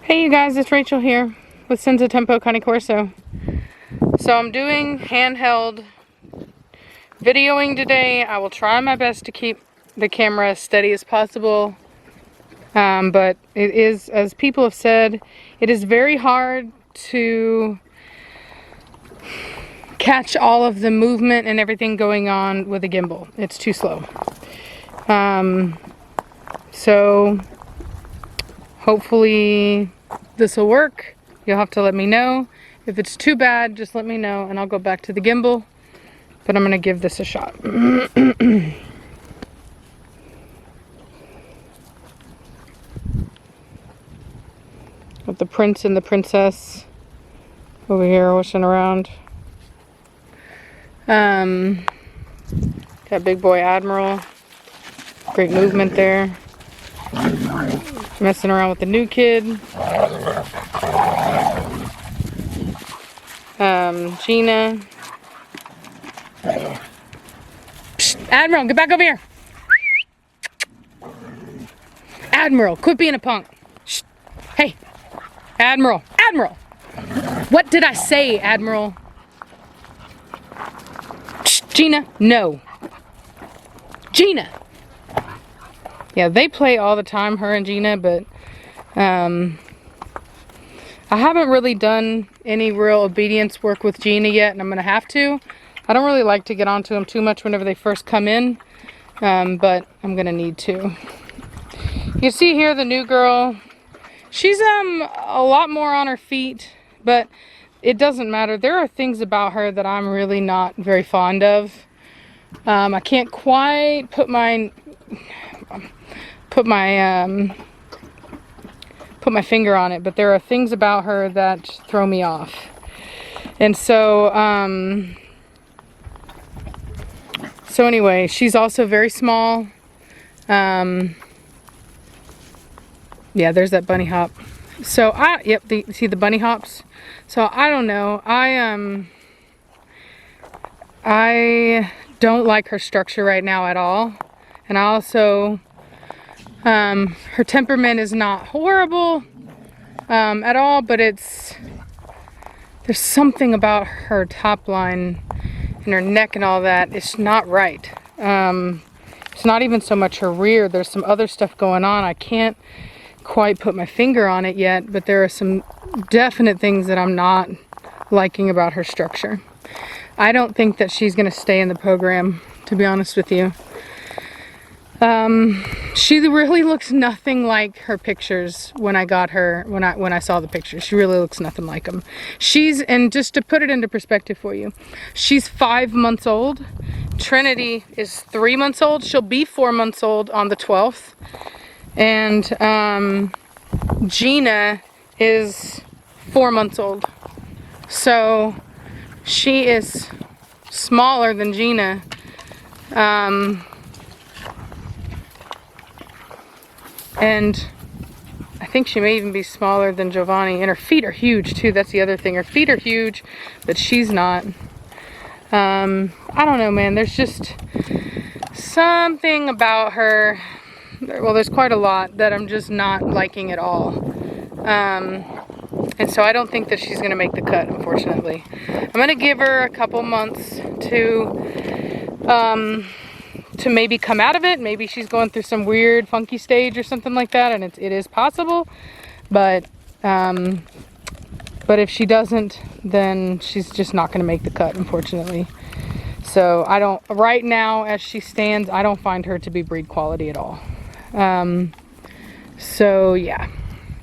Hey you guys, it's Rachel here with Senza Tempo Cane Corso. So I'm doing handheld videoing today. I will try my best to keep the camera as steady as possible. But it is, as people have said, it is very hard to catch all of the movement and everything going on with a gimbal. It's too slow. So hopefully this will work. You'll have to let me know. If it's too bad, just let me know and I'll go back to the gimbal. But I'm gonna give this a shot. With the prince and the princess over here wishing around. Got big boy Admiral. Great movement there. Messing around with the new kid. Gina. Psst, Admiral, get back over here. Admiral, quit being a punk. Shh. Hey, Admiral, Admiral. What did I say, Admiral? Shh, Gina, no. Gina. Yeah, they play all the time, her and Gina, but I haven't really done any real obedience work with Gina yet, and I'm gonna have to. I don't really like to get onto them too much whenever they first come in, but I'm gonna need to. You can see here the new girl. She's a lot more on her feet, but it doesn't matter. There are things about her that I'm really not very fond of. I can't quite put my finger on it, but there are things about her that throw me off. And so anyway, she's also very small. Yeah, there's that bunny hop. So see the bunny hops? So I don't know. I don't like her structure right now at all. And I also, her temperament is not horrible at all, but there's something about her top line and her neck and all that. It's not right. It's not even so much her rear. There's some other stuff going on. I can't quite put my finger on it yet, but there are some definite things that I'm not liking about her structure. I don't think that she's going to stay in the program, to be honest with you. She really looks nothing like her pictures when I got her, when I saw the pictures. She really looks nothing like them. And just to put it into perspective for you, she's 5 months old. Trinity is 3 months old. She'll be 4 months old on the 12th. And Gina is 4 months old. So she is smaller than Gina. And I think she may even be smaller than Giovanni. And her feet are huge too. That's the other thing. Her feet are huge, but she's not. I don't know, man. There's just something about her. Well, there's quite a lot that I'm just not liking at all. And so I don't think that she's going to make the cut, unfortunately. I'm going to give her a couple months to maybe come out of it. Maybe she's going through some weird funky stage or something like that, and it is possible. But if she doesn't, then she's just not going to make the cut, unfortunately. So right now as she stands, I don't find her to be breed quality at all. So yeah,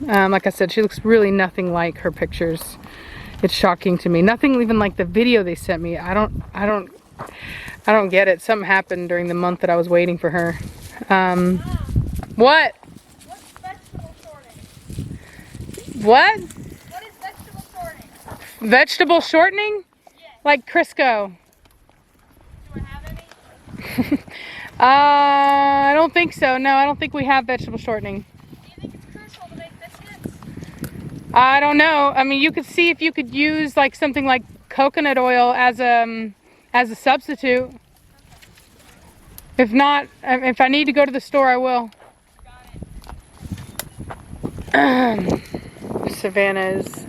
like I said, she looks really nothing like her pictures. It's shocking to me. Nothing even like the video they sent me. I don't get it. Something happened during the month that I was waiting for her. What? What's vegetable shortening? What? What is vegetable shortening? Vegetable shortening? Yes. Like Crisco. Do I have any? I don't think so. No, I don't think we have vegetable shortening. Do you think it's crucial to make biscuits? I don't know. I mean, you could see if you could use like something like coconut oil as a substitute. If not, if I need to go to the store, I will. Got it. Savannah is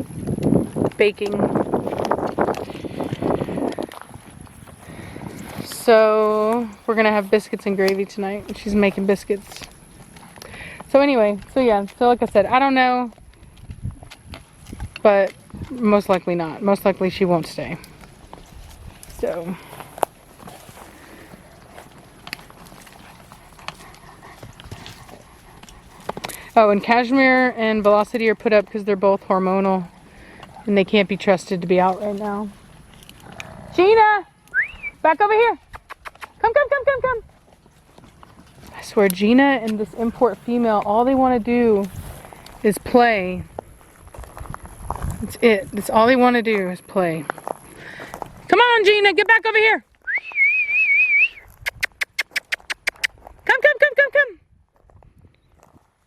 baking. So we're gonna have biscuits and gravy tonight. She's making biscuits. So anyway, so yeah, so like I said, I don't know, but most likely not. Most likely she won't stay. So. Oh, and Cashmere and Velocity are put up because they're both hormonal and they can't be trusted to be out right now. Gina! Back over here! Come, come, come, come, come! I swear, Gina and this import female, all they want to do is play. That's it. That's all they want to do is play. Come on, Gina! Get back over here! Come, come, come, come, come!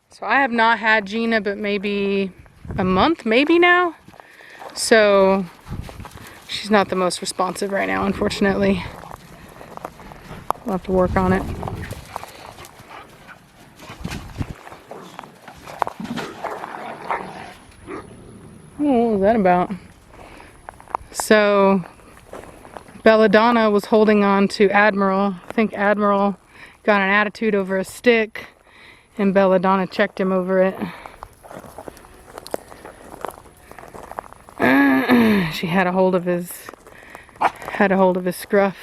So I have not had Gina but maybe a month, maybe now. So she's not the most responsive right now, unfortunately. We'll have to work on it. Oh, what was that about? So Belladonna was holding on to Admiral. I think Admiral got an attitude over a stick. And Belladonna checked him over it. She had a hold of his scruff.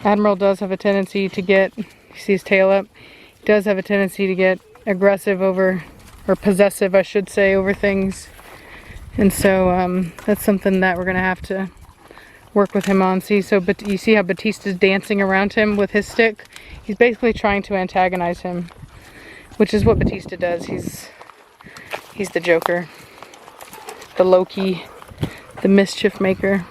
Admiral does have a tendency to get, you see his tail up, he does have a tendency to get aggressive over, or possessive I should say, over things. And so that's something that we're gonna have to work with him on. See, so but you see how Battista's dancing around him with his stick? He's basically trying to antagonize him, which is what Battista does. He's the Joker, the Loki, the mischief maker.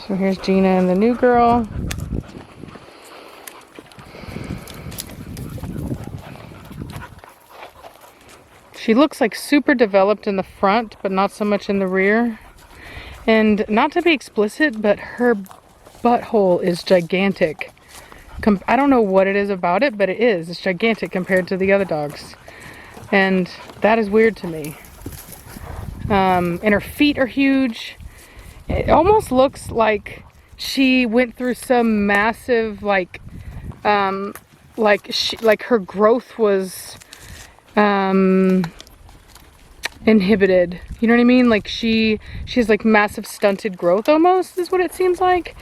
So here's Gina and the new girl. She looks like super developed in the front, but not so much in the rear. And not to be explicit, but her butthole is gigantic. I don't know what it is about it, but it is. It's gigantic compared to the other dogs. And that is weird to me. And her feet are huge. It almost looks like she went through some massive, like her growth was inhibited. You know what I mean? Like she has like massive stunted growth almost, is what it seems like.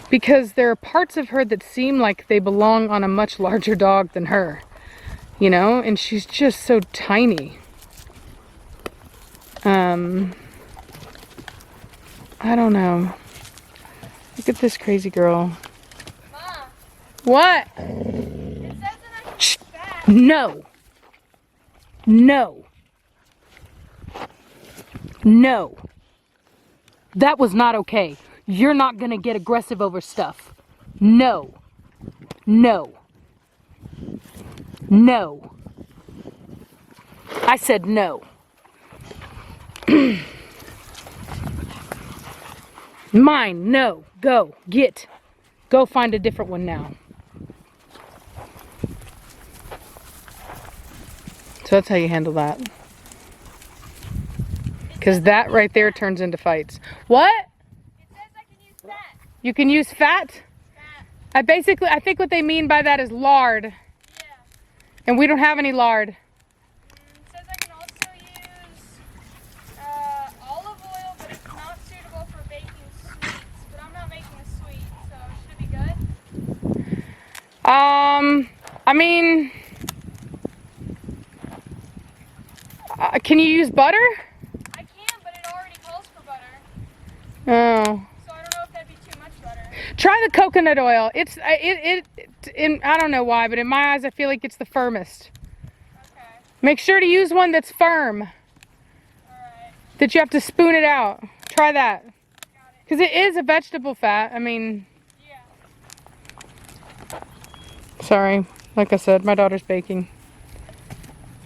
Because there are parts of her that seem like they belong on a much larger dog than her. You know? And she's just so tiny. I don't know. Look at this crazy girl. Mom, What? it says that I can use fat. No. No. No. That was not okay. You're not gonna get aggressive over stuff. No. No. No. I said no. Mine, no. Go. Get. Go find a different one now. So that's how you handle that. Because that right there turns into fights. What? It says I can use fat. You can use fat? Fat. I think what they mean by that is lard. Yeah. And we don't have any lard. It says I can also use olive oil, but it's not suitable for baking sweets. But I'm not making a sweet, so should it be good? I mean, can you use butter? I can, but it already calls for butter. Oh. So I don't know if that'd be too much butter. Try the coconut oil. I don't know why, but in my eyes, I feel like it's the firmest. Okay. Make sure to use one that's firm, Alright. that you have to spoon it out. Try that. Got it. Because it is a vegetable fat. I mean, Yeah. sorry. Like I said, my daughter's baking.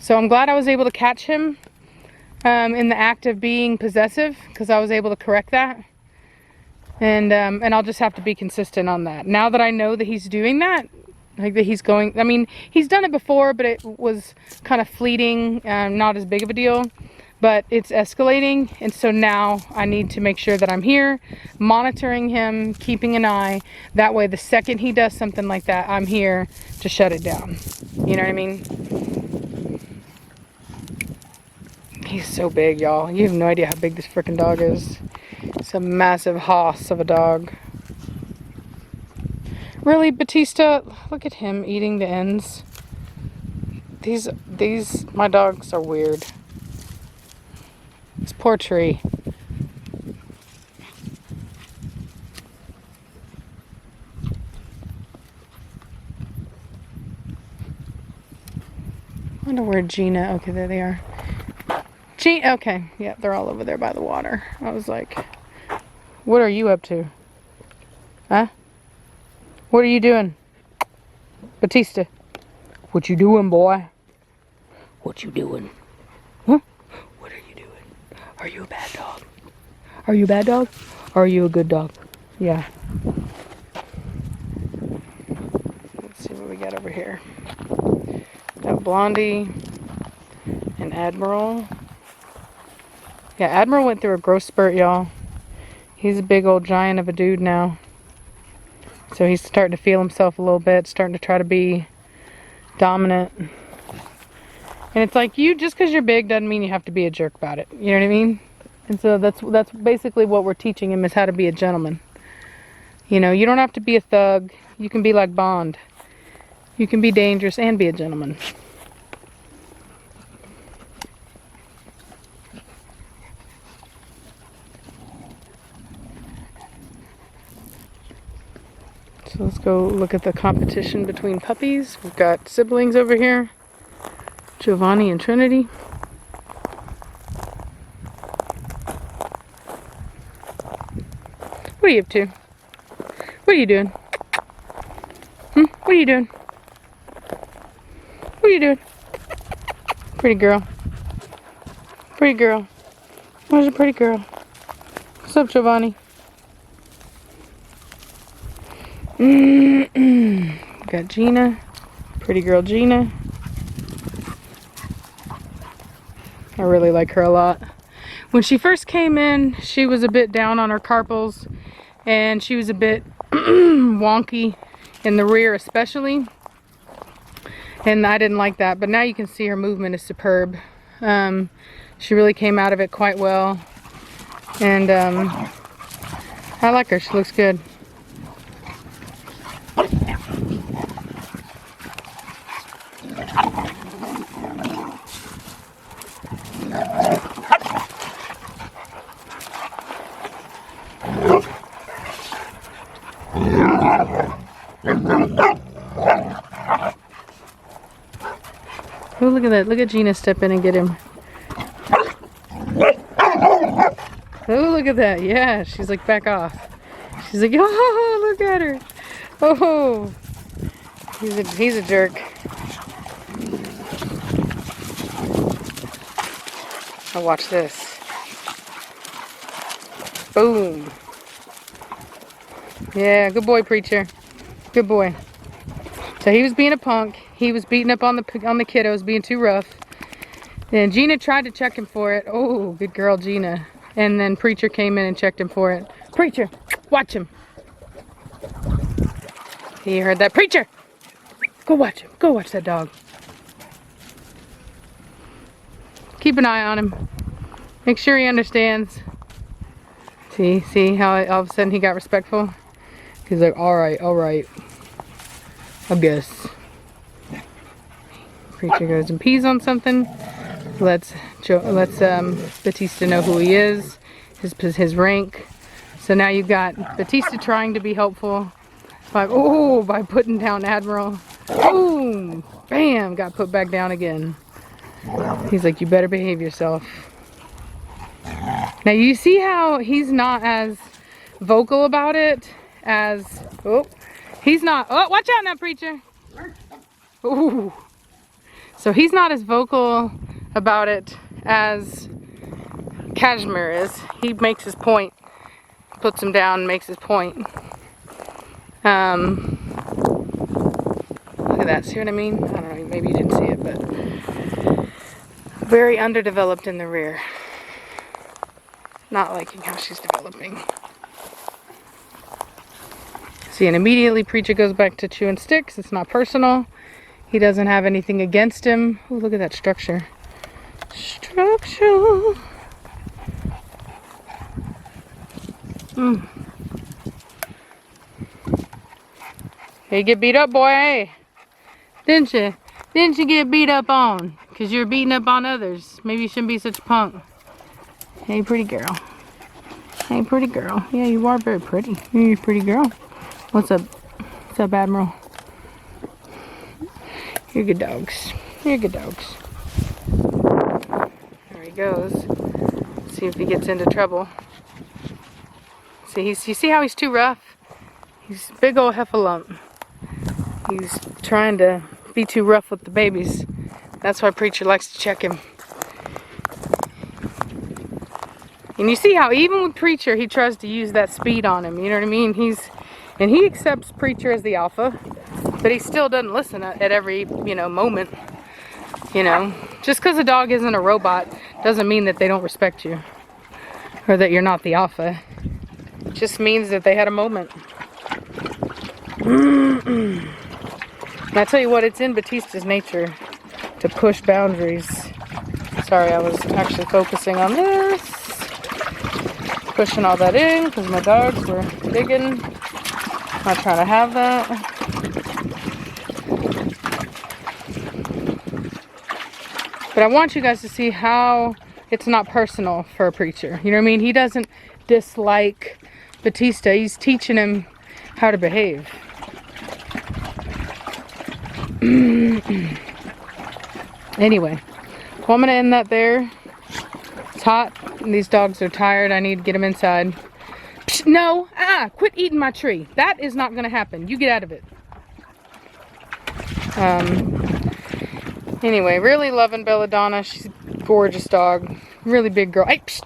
So I'm glad I was able to catch him in the act of being possessive, because I was able to correct that. And I'll just have to be consistent on that. Now that I know that he's doing that, like that he's going, I mean, he's done it before, but it was kind of fleeting, not as big of a deal. But it's escalating, and so now I need to make sure that I'm here, monitoring him, keeping an eye. That way, the second he does something like that, I'm here to shut it down. You know what I mean? He's so big, y'all. You have no idea how big this freaking dog is. It's a massive hoss of a dog. Really, Battista? Look at him eating the ends. My dogs are weird. This poor tree. I wonder where Gina, okay, there they are. Okay, yeah, they're all over there by the water. I was like, what are you up to? Huh? What are you doing? Battista, what you doing, boy? What you doing? Huh? What are you doing? Are you a bad dog? Are you a bad dog? Or are you a good dog? Yeah. Let's see what we got over here. Got Blondie and Admiral. Yeah, Admiral went through a growth spurt, y'all. He's a big old giant of a dude now. So he's starting to feel himself a little bit, starting to try to be dominant. And it's like, just because you're big doesn't mean you have to be a jerk about it. You know what I mean? And so that's basically what we're teaching him, is how to be a gentleman. You know, you don't have to be a thug. You can be like Bond. You can be dangerous and be a gentleman. So let's go look at the competition between puppies. We've got siblings over here. Giovanni and Trinity. What are you up to? What are you doing? What are you doing? What are you doing? Pretty girl. Pretty girl. Where's a pretty girl? What's up, Giovanni? Got Gina. Pretty girl Gina. I really like her a lot. When she first came in, she was a bit down on her carpals, and she was a bit wonky in the rear especially, and I didn't like that. But now you can see her movement is superb. She really came out of it quite well, and I like her. She looks good. Oh, look at that. Look at Gina step in and get him. Oh, look at that. Yeah, she's like, back off. She's like, oh, look at her. Oh, he's a jerk. Now watch this. Boom. Yeah, good boy, Preacher. Good boy. So he was being a punk. He was beating up on the kiddos, being too rough. And Gina tried to check him for it. Oh, good girl, Gina. And then Preacher came in and checked him for it. Preacher, watch him. He heard that. Preacher, go watch him. Go watch that dog. Keep an eye on him. Make sure he understands. See how all of a sudden he got respectful? He's like, all right, I guess. Preacher goes and pees on something. Let's Battista know who he is, his rank. So now you've got Battista trying to be helpful by putting down Admiral. Boom! Bam! Got put back down again. He's like, you better behave yourself. Now you see how he's not as vocal about it as, he's not, watch out now, Preacher. Ooh. So he's not as vocal about it as Cashmere is. He makes his point, puts him down, makes his point. Look at that, see what I mean? I don't know, maybe you didn't see it, but very underdeveloped in the rear. Not liking how she's developing. See, and immediately Preacher goes back to chewing sticks. It's not personal. He doesn't have anything against him. Oh, look at that structure. Structure. You get beat up, boy. Didn't you? Didn't you get beat up on? Because you're beating up on others. Maybe you shouldn't be such a punk. Hey, pretty girl. Hey, pretty girl. Yeah, you are very pretty. You're a pretty girl. What's up? What's up, Admiral? You're good dogs. You're good dogs. There he goes. See if he gets into trouble. See, you see how he's too rough? He's a big old heffalump. He's trying to be too rough with the babies. That's why Preacher likes to check him. And you see how even with Preacher, he tries to use that speed on him. You know what I mean? And he accepts Preacher as the alpha, but he still doesn't listen at every, moment. Just because a dog isn't a robot doesn't mean that they don't respect you or that you're not the alpha. It just means that they had a moment. And I tell you what, it's in Battista's nature to push boundaries. Sorry, I was actually focusing on this. Pushing all that in because my dogs were digging. Not trying to have that. But I want you guys to see how it's not personal for a Preacher. You know what I mean? He doesn't dislike Battista. He's teaching him how to behave. Anyway, well, I'm going to end that there. It's hot and these dogs are tired. I need to get them inside. Psh, no, quit eating my tree. That is not going to happen. You get out of it. Anyway, really loving Belladonna. She's a gorgeous dog. Really big girl. Hey, psh,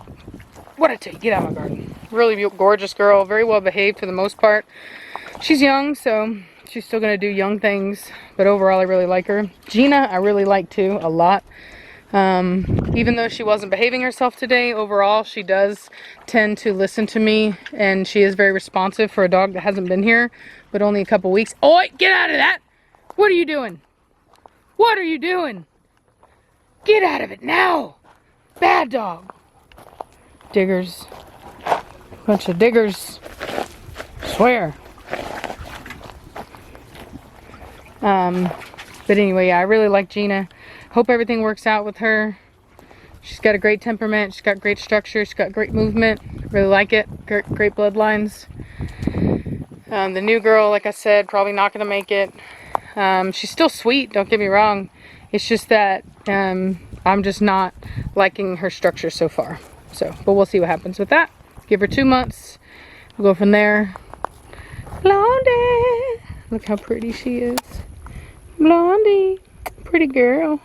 what I tell you? Get out of my garden. Really gorgeous girl. Very well behaved for the most part. She's young, so she's still going to do young things. But overall, I really like her. Gina, I really like too, a lot. Even though she wasn't behaving herself today, overall, she does tend to listen to me. And she is very responsive for a dog that hasn't been here, but only a couple weeks. Oi, get out of that! What are you doing? What are you doing? Get out of it now! Bad dog. Diggers. Bunch of diggers. Swear. But anyway, yeah, I really like Gina. Hope everything works out with her. She's got a great temperament. She's got great structure. She's got great movement. Really like it. Great bloodlines. The new girl, like I said, probably not going to make it. She's still sweet, don't get me wrong. It's just that I'm just not liking her structure so far. But we'll see what happens with that. Give her 2 months. We'll go from there. Blondie. Look how pretty she is. Blondie. Pretty girl.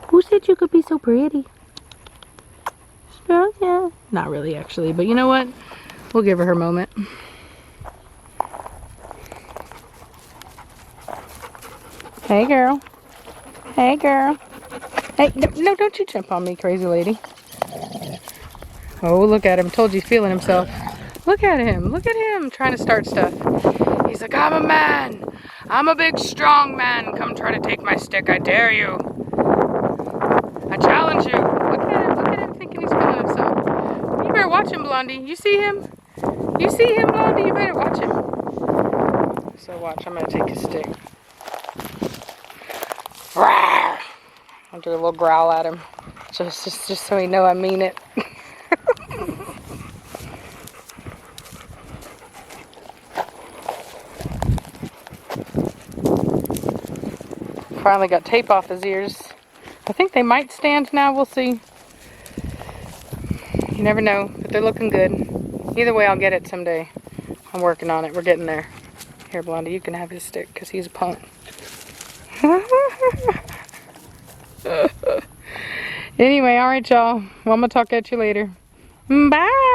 Who said you could be so pretty? Yeah. Not really, actually. But you know what? We'll give her her moment. Hey, girl. Hey, girl. Hey, no, don't you jump on me, crazy lady. Oh, look at him. Told you he's feeling himself. Look at him. Look at him trying to start stuff. He's like, I'm a man. I'm a big, strong man. Come try to take my stick. I dare you. I challenge you. Look at him thinking he's feeling himself. You better watch him, Blondie. You see him? You see him, Blondie? You better watch him. So watch, I'm going to take his stick. I'll do a little growl at him. Just so he know I mean it. Finally got tape off his ears. I think they might stand now. We'll see. You never know, but they're looking good. Either way, I'll get it someday. I'm working on it. We're getting there. Here, Blondie, you can have his stick because he's a punk. Anyway, all right, y'all. Well, I'm gonna talk at you later. Bye.